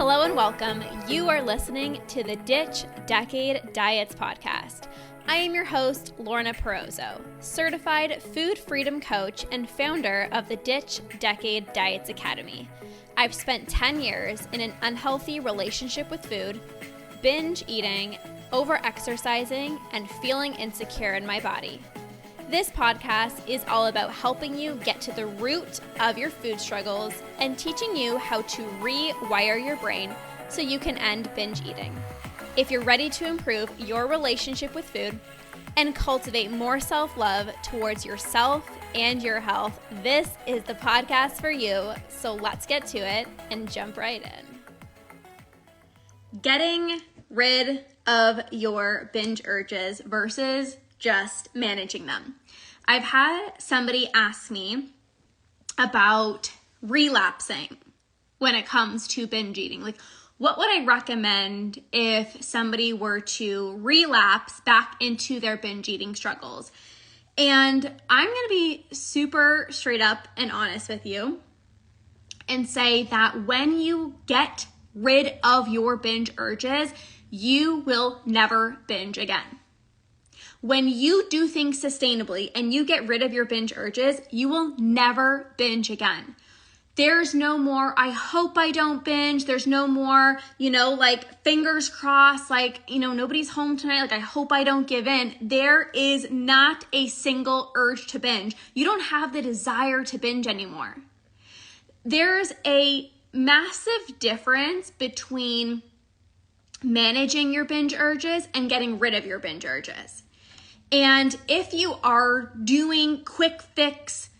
Hello and welcome. You are listening to the Ditch Decade Diets podcast. I am your host, Lorna, certified food freedom coach and founder of the Ditch Decade Diets Academy. I've spent 10 years in an unhealthy relationship with food, binge eating, over-exercising, and feeling insecure in my body. This podcast is all about helping you get to the root of your food struggles and teaching you how to rewire your brain so you can end binge eating. If you're ready to improve your relationship with food and cultivate more self-love towards yourself and your health, this is the podcast for you. So let's get to it and jump right in. Getting rid of your binge urges versus just managing them. I've had somebody ask me about relapsing when it comes to binge eating. Like, what would I recommend if somebody were to relapse back into their binge eating struggles? And I'm going to be super straight up and honest with you and say that when you get rid of your binge urges, you will never binge again. When you do things sustainably and you get rid of your binge urges, you will never binge again. There's no more, I hope I don't binge. There's no more, fingers crossed, nobody's home tonight. I hope I don't give in. There is not a single urge to binge. You don't have the desire to binge anymore. There's a massive difference between managing your binge urges and getting rid of your binge urges. And if you are doing quick fix,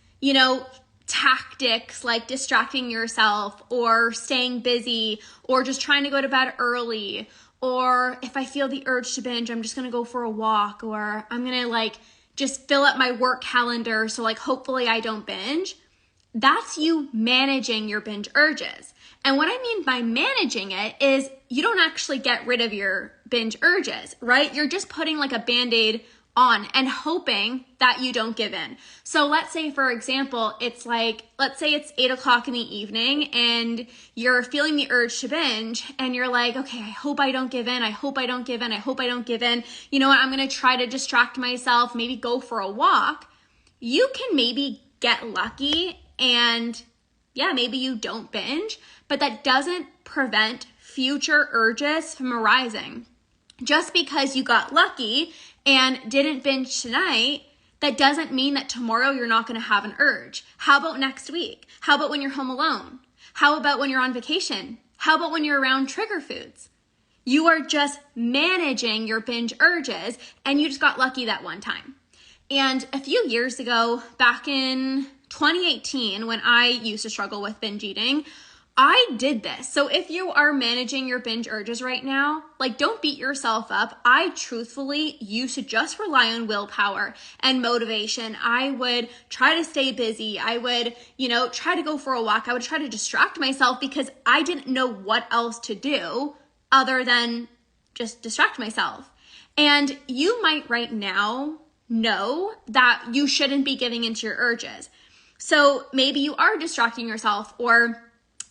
tactics like distracting yourself or staying busy or just trying to go to bed early, or if I feel the urge to binge, I'm just going to go for a walk, or I'm going to just fill up my work calendar so hopefully I don't binge, that's you managing your binge urges. And what I mean by managing it is you don't actually get rid of your binge urges, right? You're just putting a Band-Aid on and hoping that you don't give in. So let's say, for example, let's say it's 8:00 in the evening and you're feeling the urge to binge and you're like, okay, I hope I don't give in. I hope I don't give in. I hope I don't give in. You know what? I'm going to try to distract myself, maybe go for a walk. You can maybe get lucky and maybe you don't binge, but that doesn't prevent future urges from arising. Just because you got lucky and didn't binge tonight, that doesn't mean that tomorrow you're not going to have an urge. How about next week? How about when you're home alone? How about when you're on vacation? How about when you're around trigger foods? You are just managing your binge urges and you just got lucky that one time. And a few years ago, back in 2018, when I used to struggle with binge eating, I did this. So if you are managing your binge urges right now, don't beat yourself up. I truthfully used to just rely on willpower and motivation. I would try to stay busy. I would, try to go for a walk. I would try to distract myself because I didn't know what else to do other than just distract myself. And you might right now know that you shouldn't be giving into your urges. So maybe you are distracting yourself or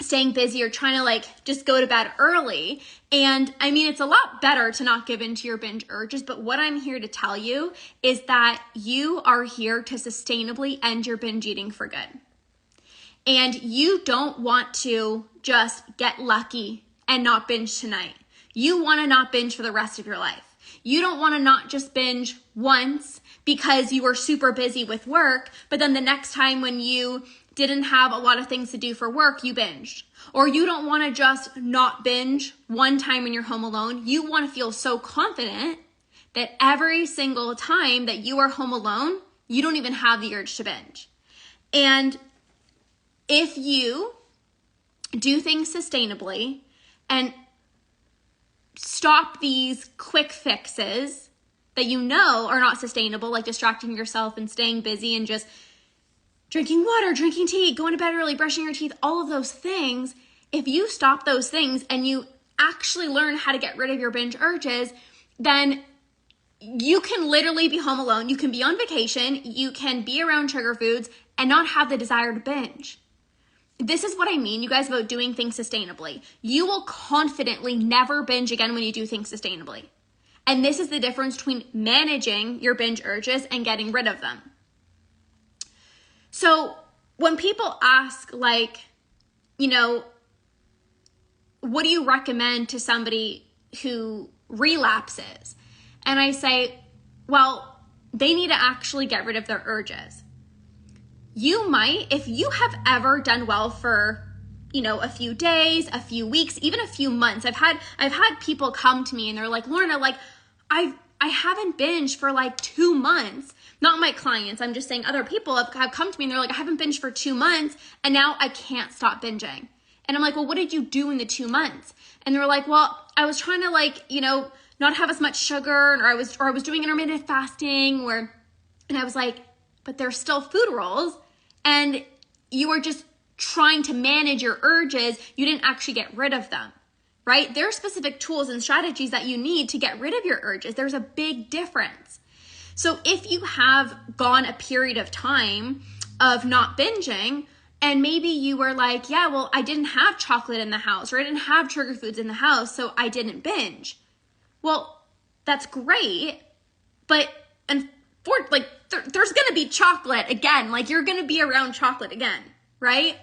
staying busy or trying to just go to bed early. And I mean, it's a lot better to not give in to your binge urges, but what I'm here to tell you is that you are here to sustainably end your binge eating for good. And you don't want to just get lucky and not binge tonight. You want to not binge for the rest of your life. You don't want to not just binge once because you were super busy with work, but then the next time when you didn't have a lot of things to do for work, you binged. Or you don't want to just not binge one time when you're home alone. You want to feel so confident that every single time that you are home alone, you don't even have the urge to binge. And if you do things sustainably and stop these quick fixes that you know are not sustainable, like distracting yourself and staying busy and just drinking water, drinking tea, going to bed early, brushing your teeth, all of those things, if you stop those things and you actually learn how to get rid of your binge urges, then you can literally be home alone. You can be on vacation. You can be around trigger foods and not have the desire to binge. this is what I mean, you guys, about doing things sustainably. You will confidently never binge again when you do things sustainably. And this is the difference between managing your binge urges and getting rid of them. So when people ask, like, you know, what do you recommend to somebody who relapses? And I say, well, they need to actually get rid of their urges. You might, if you have ever done well for, you know, a few days, a few weeks, even a few months. I've had people come to me and they're like, Lorna, like, I haven't binged for like 2 months. Not my clients, I'm just saying other people have come to me and they're like, I haven't binged for 2 months and now I can't stop binging. And I'm like, well, what did you do in the 2 months? And they're like, well, I was trying to, like, you know, not have as much sugar, or I was doing intermittent fasting, and I was like, but there's still food rules and you were just trying to manage your urges. You didn't actually get rid of them, right? There are specific tools and strategies that you need to get rid of your urges. There's a big difference. So if you have gone a period of time of not binging, and maybe you were like, yeah, well, I didn't have chocolate in the house, or I didn't have sugar foods in the house, so I didn't binge. Well, that's great, but there's going to be chocolate again. Like, you're going to be around chocolate again, right?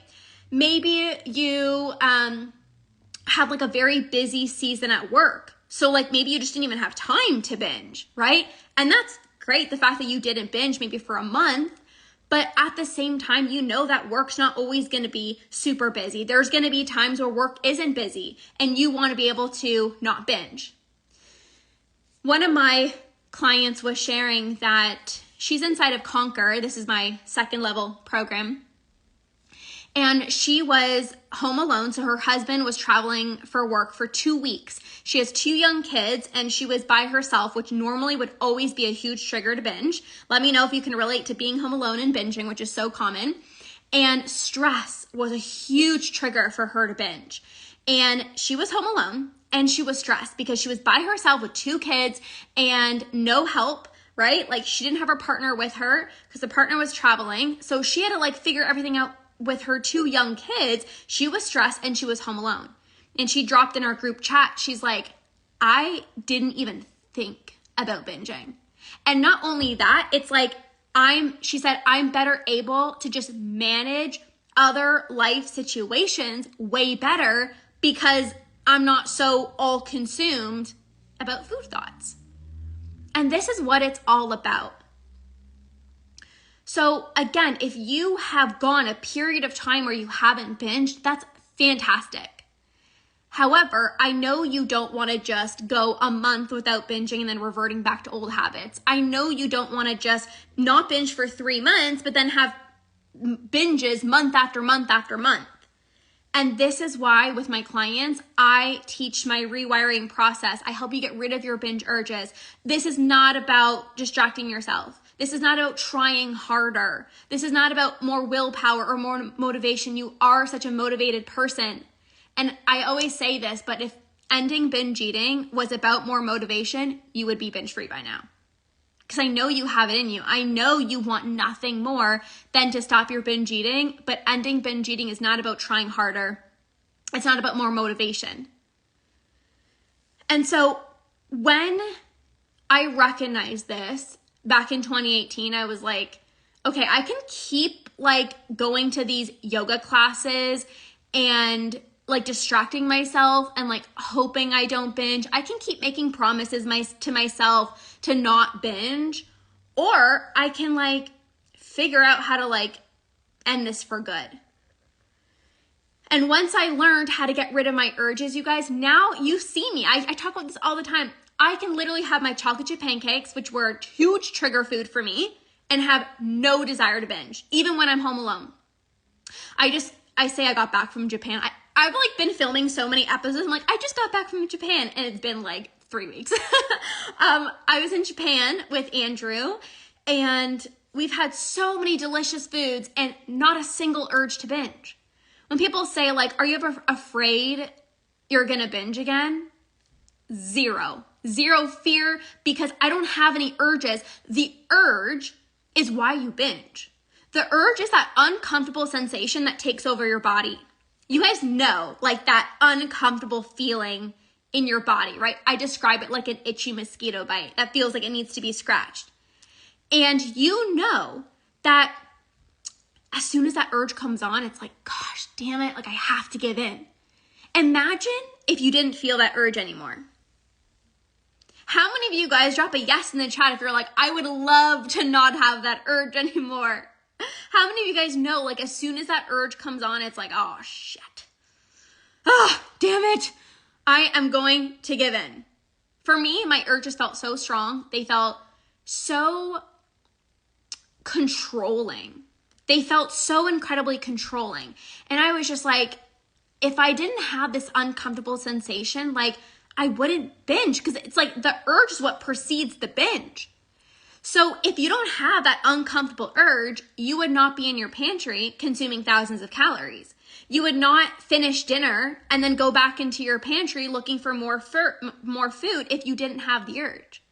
Maybe you have like a very busy season at work. So like maybe you just didn't even have time to binge, right? And that's great, the fact that you didn't binge maybe for a month. But at the same time, you know that work's not always going to be super busy. There's going to be times where work isn't busy and you want to be able to not binge. One of my clients was sharing that she's inside of Conquer. This is my 2nd level program. And she was home alone. So her husband was traveling for work for 2 weeks. She has 2 young kids and she was by herself, which normally would always be a huge trigger to binge. Let me know if you can relate to being home alone and binging, which is so common. And stress was a huge trigger for her to binge. And she was home alone and she was stressed because she was by herself with 2 kids and no help, right? Like, she didn't have her partner with her because the partner was traveling. So she had to like figure everything out with her 2 young kids. She was stressed and she was home alone. And she dropped in our group chat, she's like, I didn't even think about binging. And not only that, it's like, she said, I'm better able to just manage other life situations way better because I'm not so all consumed about food thoughts. And this is what it's all about. So again, if you have gone a period of time where you haven't binged, that's fantastic. However, I know you don't want to just go a month without binging and then reverting back to old habits. I know you don't want to just not binge for 3 months, but then have binges month after month after month. And this is why with my clients, I teach my rewiring process. I help you get rid of your binge urges. This is not about distracting yourself. This is not about trying harder. This is not about more willpower or more motivation. You are such a motivated person. And I always say this, but if ending binge eating was about more motivation, you would be binge free by now. Because I know you have it in you. I know you want nothing more than to stop your binge eating, but ending binge eating is not about trying harder. It's not about more motivation. And so when I recognized this back in 2018, I was like, okay, I can keep like going to these yoga classes and like distracting myself and like hoping I don't binge. I can keep making promises to myself to not binge, or I can like figure out how to like end this for good. And once I learned how to get rid of my urges, you guys, now you see me. I talk about this all the time. I can literally have my chocolate chip pancakes, which were a huge trigger food for me, and have no desire to binge, even when I'm home alone. I say I got back from Japan. I've like been filming so many episodes. I'm like, I just got back from Japan, and it's been like 3 weeks. I was in Japan with Andrew, and we've had so many delicious foods and not a single urge to binge. When people say like, are you ever afraid you're gonna binge again? Zero fear, because I don't have any urges. The urge is why you binge. The urge is that uncomfortable sensation that takes over your body. You guys know, like that uncomfortable feeling in your body, right? I describe it like an itchy mosquito bite that feels like it needs to be scratched. And you know that as soon as that urge comes on, it's like, gosh, damn it, like I have to give in. Imagine if you didn't feel that urge anymore. How many of you guys drop a yes in the chat if you're like, I would love to not have that urge anymore? How many of you guys know, like as soon as that urge comes on, it's like, oh shit. Oh, damn it. I am going to give in. For me, my urges felt so strong. They felt so controlling. They felt so incredibly controlling. And I was just like, if I didn't have this uncomfortable sensation, like I wouldn't binge, because it's like the urge is what precedes the binge. So if you don't have that uncomfortable urge, you would not be in your pantry consuming thousands of calories. You would not finish dinner and then go back into your pantry looking for more food if you didn't have the urge.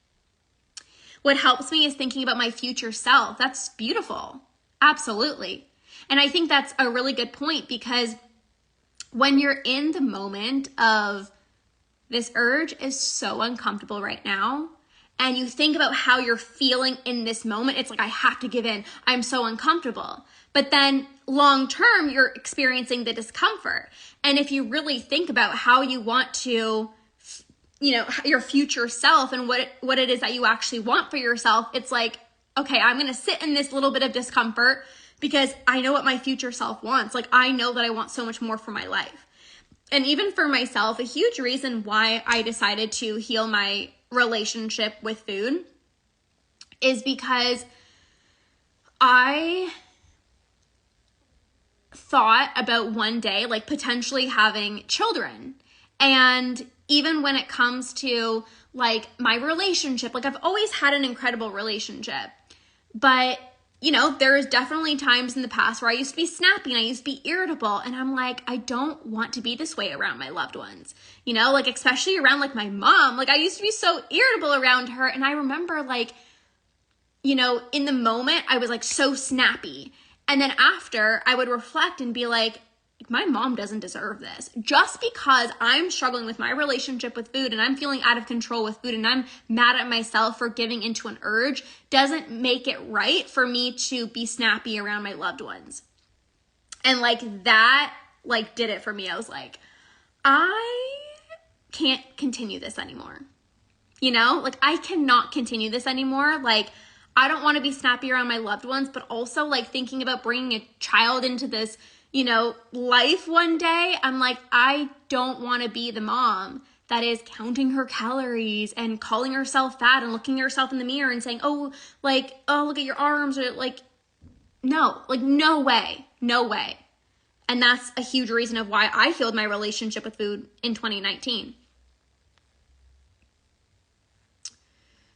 What helps me is thinking about my future self. That's beautiful. Absolutely. And I think that's a really good point, because when you're in the moment of this urge is so uncomfortable right now, and you think about how you're feeling in this moment, it's like, I have to give in. I'm so uncomfortable. But then long term, you're experiencing the discomfort. And if you really think about how you want to, you know, your future self and what it is that you actually want for yourself, it's like, okay, I'm going to sit in this little bit of discomfort because I know what my future self wants. Like, I know that I want so much more for my life. And even for myself, a huge reason why I decided to heal my relationship with food is because I thought about one day, like potentially having children. And even when it comes to like my relationship, like I've always had an incredible relationship, but you know, there's definitely times in the past where I used to be snappy and I used to be irritable. And I'm like, I don't want to be this way around my loved ones, you know, like especially around like my mom. Like I used to be so irritable around her. And I remember like, you know, in the moment I was like so snappy. And then after I would reflect and be like, my mom doesn't deserve this. Just because I'm struggling with my relationship with food and I'm feeling out of control with food and I'm mad at myself for giving into an urge doesn't make it right for me to be snappy around my loved ones. And like that, like did it for me. I was like, I can't continue this anymore. You know, like I cannot continue this anymore. Like I don't want to be snappy around my loved ones, but also like thinking about bringing a child into this, you know, life one day, I'm like, I don't want to be the mom that is counting her calories and calling herself fat and looking at herself in the mirror and saying, oh, like, oh, look at your arms, or like, no way. And that's a huge reason of why I healed my relationship with food in 2019.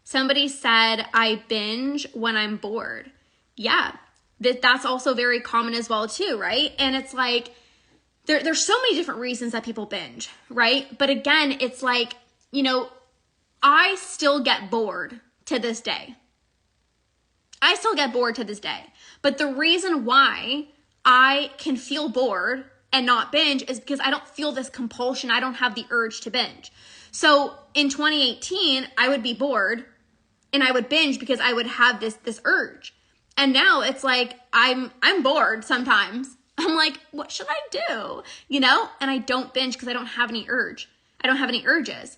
Somebody said, I binge when I'm bored. Yeah. That's also very common as well too, right? And it's like, there's so many different reasons that people binge, right? But again, it's like, you know, I still get bored to this day. But the reason why I can feel bored and not binge is because I don't feel this compulsion. I don't have the urge to binge. So in 2018, I would be bored and I would binge because I would have this urge. And now it's like, I'm bored sometimes. I'm like, what should I do? You know? And I don't binge because I don't have any urge. I don't have any urges.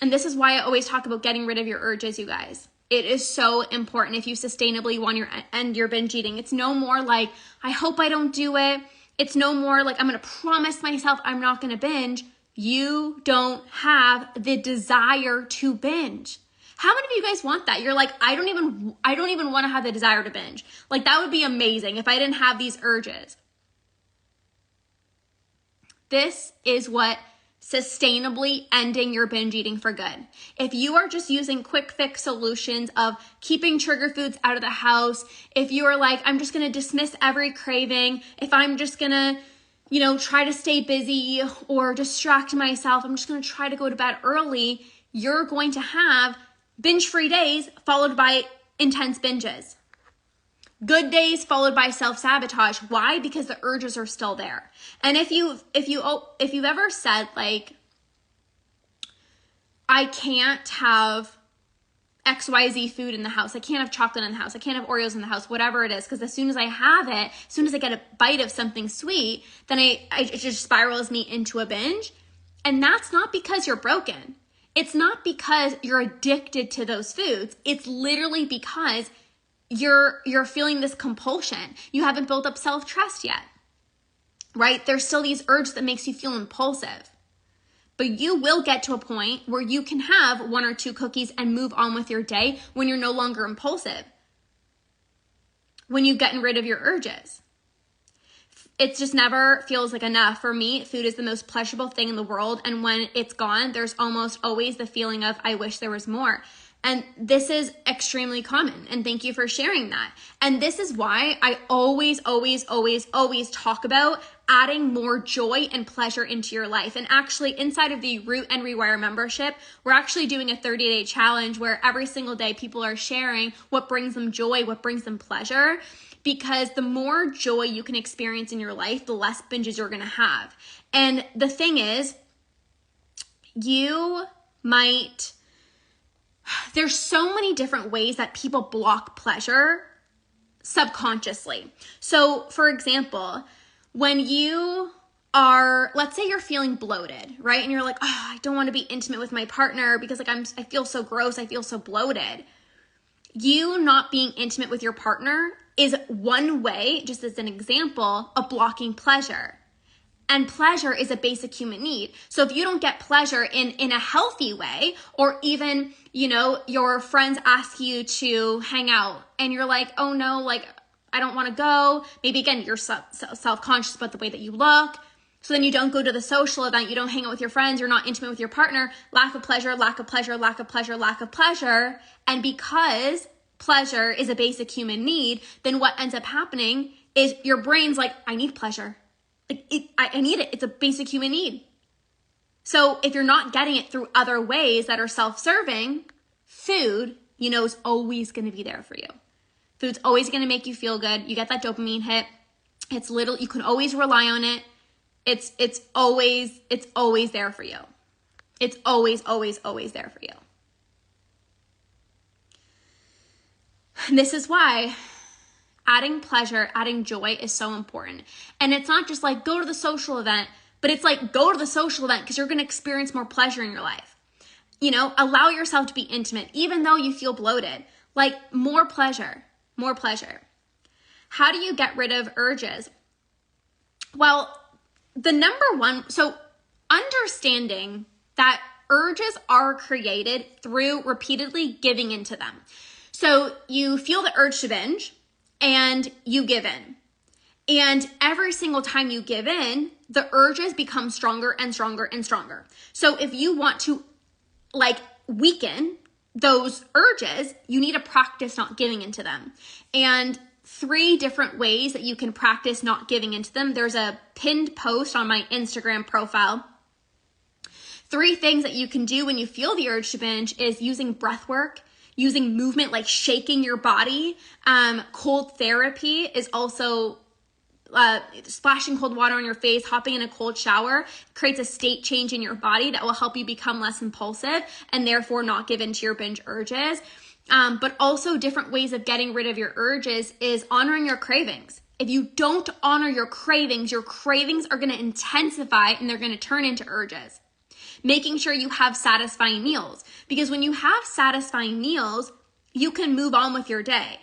And this is why I always talk about getting rid of your urges, you guys. It is so important if you sustainably want to end your binge eating. It's no more like, I hope I don't do it. It's no more like, I'm going to promise myself I'm not going to binge. You don't have the desire to binge. How many of you guys want that? You're like, I don't even want to have the desire to binge. Like that would be amazing if I didn't have these urges. This is what sustainably ending your binge eating for good. If you are just using quick fix solutions of keeping trigger foods out of the house, if you are like, I'm just going to dismiss every craving, if I'm just going to, you know, try to stay busy or distract myself, I'm just going to try to go to bed early, you're going to have binge-free days followed by intense binges. Good days followed by self-sabotage. Why? Because the urges are still there. And if you've ever said like, I can't have XYZ food in the house, I can't have chocolate in the house, I can't have Oreos in the house, whatever it is, because as soon as I have it, as soon as I get a bite of something sweet, then it just spirals me into a binge. And that's not because you're broken. It's not because you're addicted to those foods. It's literally because you're feeling this compulsion. You haven't built up self-trust yet, right? There's still these urges that makes you feel impulsive. But you will get to a point where you can have 1 or 2 cookies and move on with your day when you're no longer impulsive. When you've gotten rid of your urges. It just never feels like enough. For me, food is the most pleasurable thing in the world. And when it's gone, there's almost always the feeling of, I wish there was more. And this is extremely common. And thank you for sharing that. And this is why I always talk about adding more joy and pleasure into your life. And actually, inside of the Root and Rewire membership, we're actually doing a 30-day challenge where every single day people are sharing what brings them joy, what brings them pleasure. Because the more joy you can experience in your life, the less binges you're going to have. And the thing is, there's so many different ways that people block pleasure subconsciously. So for example, when you are, let's say you're feeling bloated, right? And you're like, oh, I don't want to be intimate with my partner because like I feel so gross, I feel so bloated. You not being intimate with your partner is one way, just as an example, of blocking pleasure. And pleasure is a basic human need. So if you don't get pleasure in a healthy way, or even, your friends ask you to hang out and you're like, oh no, like I don't want to go. Maybe again, you're self-conscious about the way that you look. So then you don't go to the social event, you don't hang out with your friends, you're not intimate with your partner, lack of pleasure, lack of pleasure, lack of pleasure, lack of pleasure. And because pleasure is a basic human need, then what ends up happening is your brain's like, I need pleasure. I need it. It's a basic human need. So if you're not getting it through other ways that are self-serving, food, is always going to be there for you. Food's always going to make you feel good. You get that dopamine hit. It's little, you can always rely on it. It's always there for you. It's always there for you. And this is why adding pleasure, adding joy is so important. And it's not just like go to the social event, but it's like go to the social event because you're going to experience more pleasure in your life. Allow yourself to be intimate, even though you feel bloated. Like more pleasure. How do you get rid of urges? Well, the number one, so understanding that urges are created through repeatedly giving into them. So you feel the urge to binge and you give in. And every single time you give in, the urges become stronger and stronger and stronger. So if you want to weaken those urges, you need to practice not giving into them. And 3 different ways that you can practice not giving into them. There's a pinned post on my Instagram profile. 3 things that you can do when you feel the urge to binge is using breath work, using movement like shaking your body. Cold therapy is also splashing cold water on your face, hopping in a cold shower creates a state change in your body that will help you become less impulsive and therefore not give in to your binge urges. But also different ways of getting rid of your urges is honoring your cravings. If you don't honor your cravings are going to intensify and they're going to turn into urges. Making sure you have satisfying meals, because when you have satisfying meals, you can move on with your day.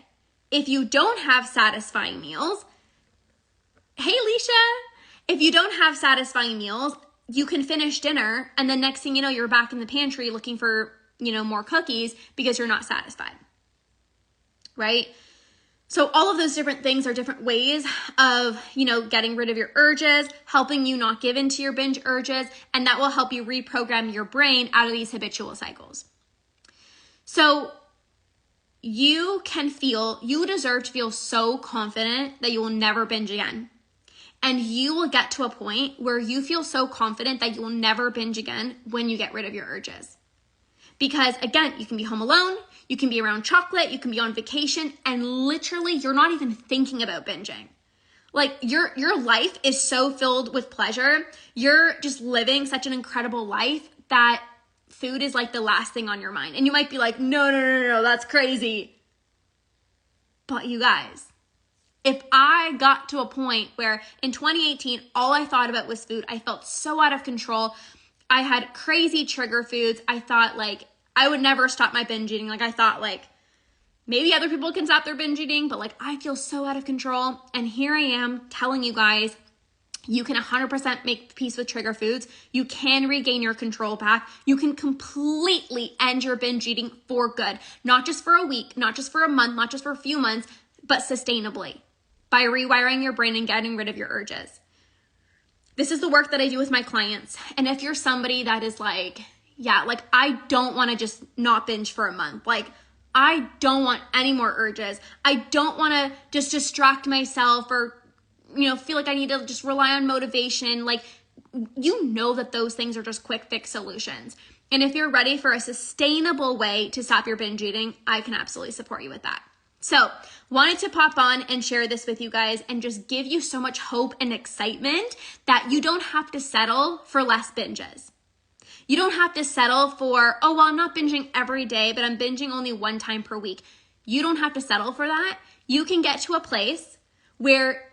If you don't have satisfying meals, hey Leisha, if you don't have satisfying meals, you can finish dinner and then next thing you know, you're back in the pantry looking for, more cookies because you're not satisfied, right? So all of those different things are different ways of, getting rid of your urges, helping you not give into your binge urges, and that will help you reprogram your brain out of these habitual cycles. So you deserve to feel so confident that you will never binge again. And you will get to a point where you feel so confident that you will never binge again when you get rid of your urges. Because again, you can be home alone, You can be around chocolate, you can be on vacation, and literally you're not even thinking about binging. Like your life is so filled with pleasure. You're just living such an incredible life that food is like the last thing on your mind. And you might be like, no, that's crazy. But you guys, if I got to a point where in 2018, all I thought about was food, I felt so out of control. I had crazy trigger foods. I thought like I would never stop my binge eating. Like I thought like maybe other people can stop their binge eating, but like I feel so out of control. And here I am telling you guys, you can 100% make peace with trigger foods. You can regain your control back. You can completely end your binge eating for good. Not just for a week, not just for a month, not just for a few months, but sustainably by rewiring your brain and getting rid of your urges. This is the work that I do with my clients. And if you're somebody that is like, yeah, like I don't want to just not binge for a month. Like I don't want any more urges. I don't want to just distract myself or, feel like I need to just rely on motivation. Like, you know that those things are just quick fix solutions. And if you're ready for a sustainable way to stop your binge eating, I can absolutely support you with that. So wanted to pop on and share this with you guys and just give you so much hope and excitement that you don't have to settle for less binges. You don't have to settle for, oh, well, I'm not binging every day, but I'm binging only one time per week. You don't have to settle for that. You can get to a place where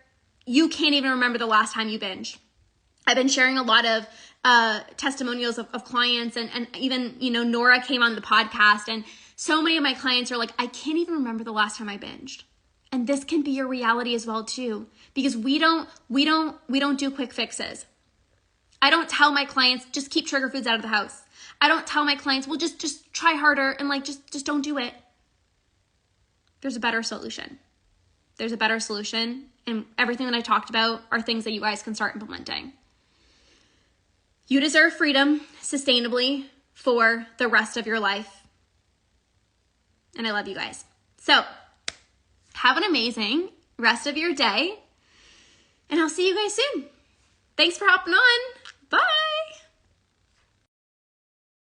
you can't even remember the last time you binged. I've been sharing a lot of testimonials of clients and even, Nora came on the podcast and so many of my clients are like, I can't even remember the last time I binged. And this can be your reality as well too, because we don't do quick fixes. I don't tell my clients, just keep trigger foods out of the house. I don't tell my clients, well, just try harder and like, just don't do it. There's a better solution. There's a better solution. And everything that I talked about are things that you guys can start implementing. You deserve freedom sustainably for the rest of your life. And I love you guys. So have an amazing rest of your day. And I'll see you guys soon. Thanks for hopping on.